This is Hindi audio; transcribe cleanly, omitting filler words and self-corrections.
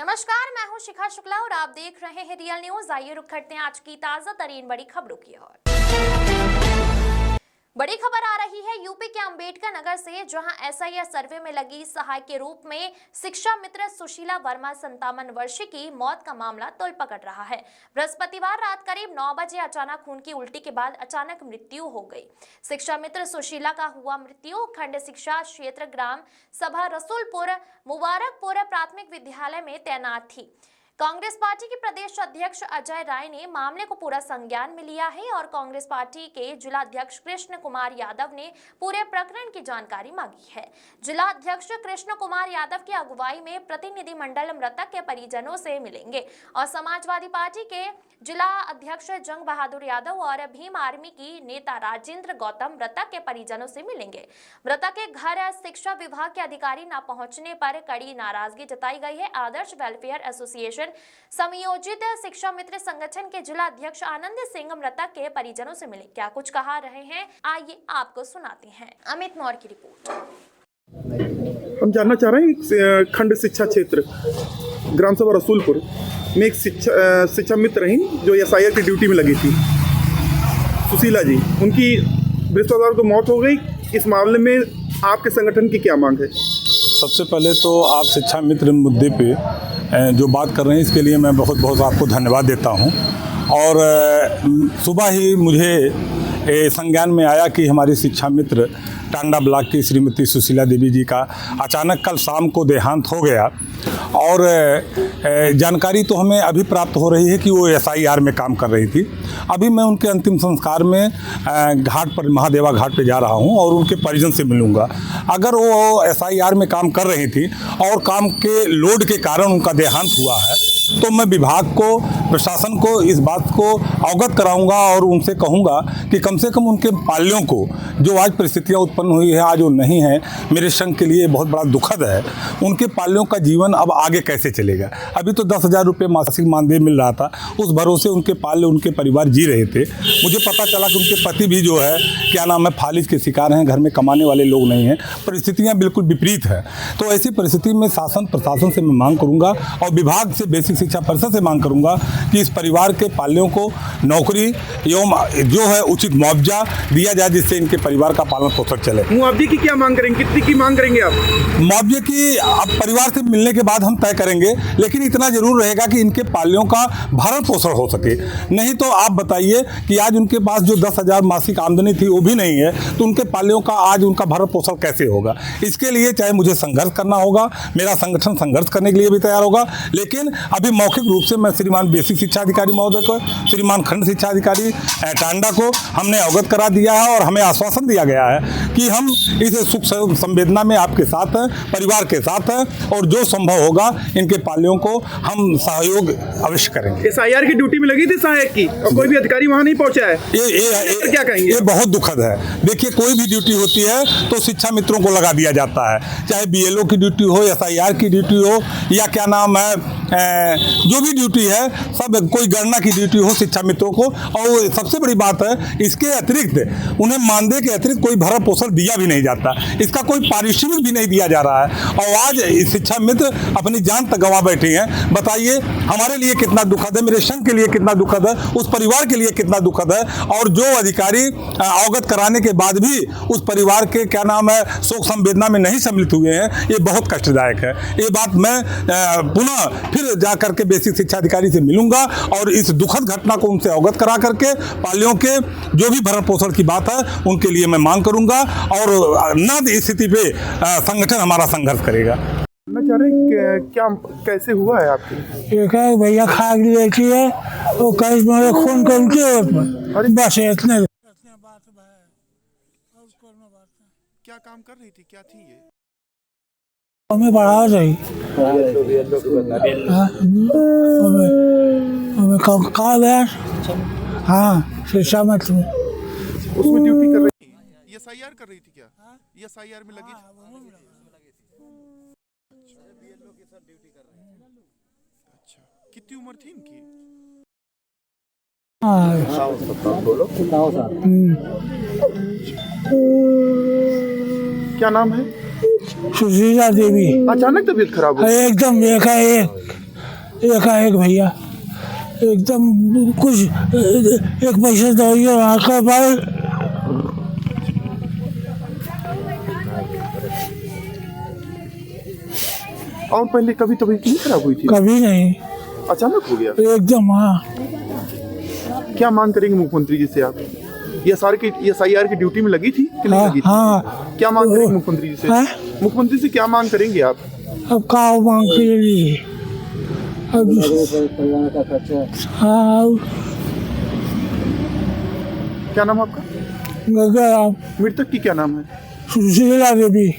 नमस्कार, मैं हूं शिखा शुक्ला और आप देख रहे हैं रियल न्यूज। आइए रुक करते हैं आज की ताजा तरीन बड़ी खबरों की ओर। बड़ी खबर आ रही है यूपी के अंबेडकर नगर से, जहां एसआईआर सर्वे में लगी सहायक के रूप में शिक्षा मित्र सुशीला वर्मा 57 वर्षीय की मौत का मामला तूल पकड़ रहा है। बृहस्पतिवार रात करीब 9 बजे अचानक खून की उल्टी के बाद अचानक मृत्यु हो गई। शिक्षा मित्र सुशीला का हुआ मृत्यु खंड शिक्षा क्षेत्र ग्राम सभा रसूलपुर मुबारकपुर प्राथमिक विद्यालय में तैनात थी। कांग्रेस पार्टी के प्रदेश अध्यक्ष अजय राय ने मामले को पूरा संज्ञान में लिया है और कांग्रेस पार्टी के जिला अध्यक्ष कृष्ण कुमार यादव ने पूरे प्रकरण की जानकारी मांगी है। जिला अध्यक्ष कृष्ण कुमार यादव की अगुवाई में प्रतिनिधि मंडल मृतक के परिजनों से मिलेंगे और समाजवादी पार्टी के जिला अध्यक्ष जंग बहादुर यादव और भीम आर्मी की नेता राजेंद्र गौतम मृतक के परिजनों से मिलेंगे। मृतक के घर शिक्षा विभाग के अधिकारी न पहुंचने पर कड़ी नाराजगी जताई गई है। आदर्श वेलफेयर एसोसिएशन समयोजित शिक्षा मित्र संगठन के जिला अध्यक्ष आनंद सिंह मृतक के परिजनों से मिले। क्या कुछ कहा रहे हैं, आइए आपको सुनाते हैं। अमित मौर्य की रिपोर्ट। हम जानना चाह रहे हैं खंड शिक्षा क्षेत्र ग्राम सभा रसूलपुर में एक शिक्षा मित्र रही जो एसआईआर की ड्यूटी में लगी थी, सुशीला जी। उनकी बृहस्पतिवार को मौत हो गई। इस मामले में आपके संगठन की क्या मांग है? सबसे पहले तो आप शिक्षा मित्र मुद्दे पे जो बात कर रहे हैं इसके लिए मैं बहुत बहुत आपको धन्यवाद देता हूं। और सुबह ही मुझे संज्ञान में आया कि हमारी शिक्षा मित्र टांडा ब्लॉक की श्रीमती सुशीला देवी जी का अचानक कल शाम को देहांत हो गया। और जानकारी तो हमें अभी प्राप्त हो रही है कि वो एसआईआर में काम कर रही थी। अभी मैं उनके अंतिम संस्कार में घाट पर महादेवा घाट पे जा रहा हूं और उनके परिजन से मिलूंगा। अगर वो एसआईआर में काम कर रही थी और काम के लोड के कारण उनका देहांत हुआ है तो मैं विभाग को, प्रशासन को इस बात को अवगत कराऊंगा और उनसे कहूंगा कि कम से कम उनके पाल्यों को जो आज परिस्थितियां उत्पन्न हुई है, आज वो नहीं है, मेरे संघ के लिए बहुत बड़ा दुखद है। उनके पाल्यों का जीवन अब आगे कैसे चलेगा? अभी तो 10,000 रुपये मासिक मानदेय मिल रहा था, उस भरोसे उनके पाल्य, उनके परिवार जी रहे थे। मुझे पता चला कि उनके पति भी जो है क्या नाम है फालिज के शिकार हैं, घर में कमाने वाले लोग नहीं हैं, परिस्थितियाँ बिल्कुल विपरीत है। तो ऐसी परिस्थिति में शासन प्रशासन से मैं मांग करूँगा और विभाग से, बेसिक शिक्षा परिषद से मांग करूंगा कि इस परिवार के पाल्यों को नौकरी एवं जो है उचित मुआवजा दिया जाए जिससे इनके परिवार का पालन पोषण चले। मुआवजे की क्या मांग करेंगे? कितनी की मांग करेंगे आप? मुआवजे की अब परिवार से मिलने के बाद हम तय करेंगे, लेकिन इतना जरूर रहेगा कि इनके पाल्यों का भरण पोषण हो सके। नहीं तो आप बताइए कि आज उनके पास जो 10,000 मासिक आमदनी थी वो भी नहीं है, तो उनके पाल्यों का आज उनका भरण पोषण कैसे होगा? इसके लिए चाहे मुझे संघर्ष करना होगा, मेरा संगठन संघर्ष करने के लिए भी तैयार होगा, लेकिन अभी मौखिक रूप से मैं श्रीमान बेसिक शिक्षा अधिकारी महोदय को, श्रीमान खंड शिक्षा अधिकारी टांडा को हमने अवगत करा दिया है और हमें आश्वासन दिया गया है कि हम इस सुख संवेदना में आपके साथ हैं, परिवार के साथ हैं और जो संभव होगा इनके पाल्यों को हम सहयोग अवश्य करेंगे। एसआईआर की ड्यूटी में लगी थी सहायक की और कोई भी अधिकारी वहाँ नहीं पहुँचा है। ये क्या कहेंगे? ये बहुत दुखद है। देखिए, कोई भी ड्यूटी होती है तो शिक्षा मित्रों को लगा दिया जाता है, चाहे बीएलओ की ड्यूटी हो, एसआईआर की ड्यूटी हो या क्या नाम है जो भी ड्यूटी है, सब कोई गणना की ड्यूटी हो शिक्षा मित्रों को। और सबसे बड़ी बात है, इसके अतिरिक्त उन्हें मानदेय के अतिरिक्त कोई भरण पोषण दिया भी नहीं जाता, इसका कोई पारिश्रमिक भी नहीं दिया जा रहा है। और आज शिक्षा मित्र अपनी जान तक गंवा बैठी हैं। बताइए हमारे लिए कितना दुखद है, मेरे संघ के लिए कितना दुखद है, उस परिवार के लिए कितना दुखद है। और जो अधिकारी अवगत कराने के बाद भी उस परिवार के क्या नाम है शोक संवेदना में नहीं सम्मिलित हुए हैं, ये बहुत कष्टदायक है। ये बात मैं पुनः फिर जाकर के बेसिक शिक्षा अधिकारी से मिलूंगा और इस दुखद घटना को उनसे अवगत करा करके पाल्यों के जो भी भरण पोषण की बात है उनके लिए मैं मांग करूंगा और न इस स्थिति पे संगठन हमारा संघर्ष करेगा। मैं चाह रहे क्या कैसे हुआ है आपकी? एक है भैया खा लेती है वो कहीं मेरे खून का उल्टी होता, बस इतने बात है। क्या काम कर रही थी, क्या थी ये? हमें बढ़ा रही कहा गया। हाँ, शिक्षा में उसमें ड्यूटी कर रही थी, एसआईआर कर रही थी क्या? एसआईआर में लगी थी। अच्छा, कितनी उम्र थी इनकी? क्या नाम है? सुशीला देवी। अचानक तबीयत खराब हो गई? एकदम एकाएक एकाएक भैया एकदम कुछ एक पैसे दवाइयाँ ना कर पाए। और पहले कभी तबीयत नहीं खराब हुई थी? कभी नहीं, अचानक हो गया? एकदम। हाँ, क्या मांग करेंगे मुख्यमंत्री जी से आप? SIR की ड्यूटी में लगी थी कि नहीं हाँ, लगी थी? हाँ। क्या मांग करेंगे मुख्यमंत्री जी से? हाँ? मुख्यमंत्री से क्या मांग करेंगे आप? अब का मांग के लिए अब हाँ, क्या नाम है आपका? गंगा राम मृतक की क्या नाम है? सुशीला देवी।